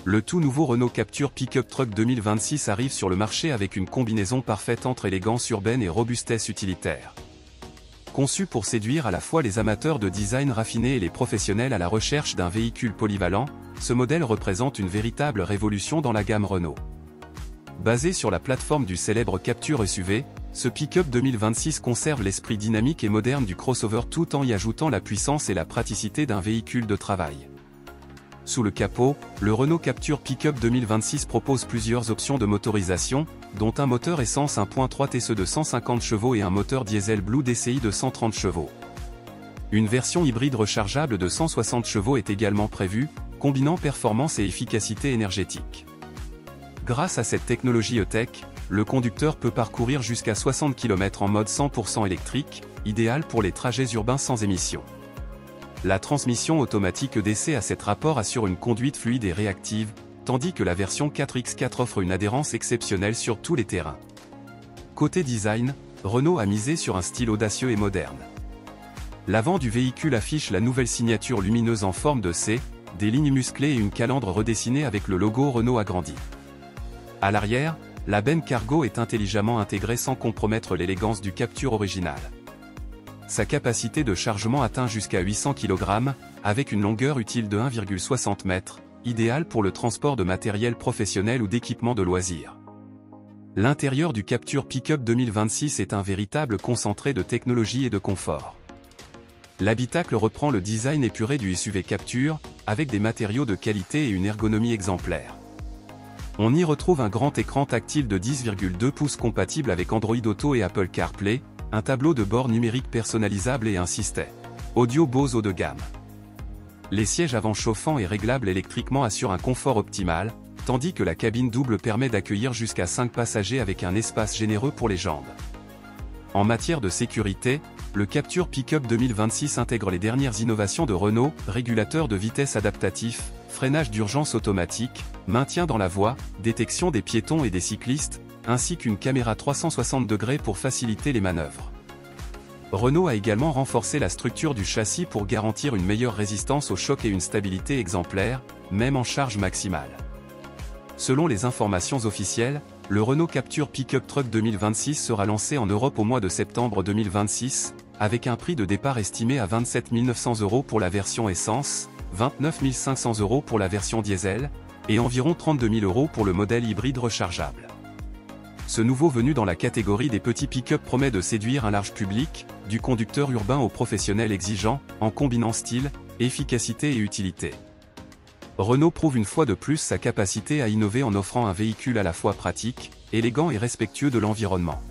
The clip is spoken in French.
Le tout nouveau Renault Captur Pick-up Truck 2026 arrive sur le marché avec une combinaison parfaite entre élégance urbaine et robustesse utilitaire. Conçu pour séduire à la fois les amateurs de design raffiné et les professionnels à la recherche d'un véhicule polyvalent, ce modèle représente une véritable révolution dans la gamme Renault. Basé sur la plateforme du célèbre Captur SUV, ce pick-up 2026 conserve l'esprit dynamique et moderne du crossover tout en y ajoutant la puissance et la praticité d'un véhicule de travail. Sous le capot, le Renault Captur Pick-up 2026 propose plusieurs options de motorisation, dont un moteur essence 1.3 TSE de 150 chevaux et un moteur diesel Blue DCI de 130 chevaux. Une version hybride rechargeable de 160 chevaux est également prévue, combinant performance et efficacité énergétique. Grâce à cette technologie E-Tech, le conducteur peut parcourir jusqu'à 60 km en mode 100% électrique, idéal pour les trajets urbains sans émission. La transmission automatique EDC à cet rapport assure une conduite fluide et réactive, tandis que la version 4X4 offre une adhérence exceptionnelle sur tous les terrains. Côté design, Renault a misé sur un style audacieux et moderne. L'avant du véhicule affiche la nouvelle signature lumineuse en forme de C, des lignes musclées et une calandre redessinée avec le logo Renault agrandi. À l'arrière, la benne cargo est intelligemment intégrée sans compromettre l'élégance du Captur original. Sa capacité de chargement atteint jusqu'à 800 kg, avec une longueur utile de 1,60 m, idéale pour le transport de matériel professionnel ou d'équipement de loisirs. L'intérieur du Captur Pick-up 2026 est un véritable concentré de technologie et de confort. L'habitacle reprend le design épuré du SUV Captur, avec des matériaux de qualité et une ergonomie exemplaire. On y retrouve un grand écran tactile de 10,2 pouces compatible avec Android Auto et Apple CarPlay, un tableau de bord numérique personnalisable et un système audio Bose haut de gamme. Les sièges avant chauffants et réglables électriquement assurent un confort optimal, tandis que la cabine double permet d'accueillir jusqu'à 5 passagers avec un espace généreux pour les jambes. En matière de sécurité, le Captur Pick-up 2026 intègre les dernières innovations de Renault, régulateur de vitesse adaptatif, freinage d'urgence automatique, maintien dans la voie, détection des piétons et des cyclistes, ainsi qu'une caméra 360 degrés pour faciliter les manœuvres. Renault a également renforcé la structure du châssis pour garantir une meilleure résistance au choc et une stabilité exemplaire, même en charge maximale. Selon les informations officielles, le Renault Captur Pick-up Truck 2026 sera lancé en Europe au mois de septembre 2026, avec un prix de départ estimé à 27 900 € pour la version essence, 29 500 € pour la version diesel, et environ 32 000 € pour le modèle hybride rechargeable. Ce nouveau venu dans la catégorie des petits pick-up promet de séduire un large public, du conducteur urbain au professionnel exigeant, en combinant style, efficacité et utilité. Renault prouve une fois de plus sa capacité à innover en offrant un véhicule à la fois pratique, élégant et respectueux de l'environnement.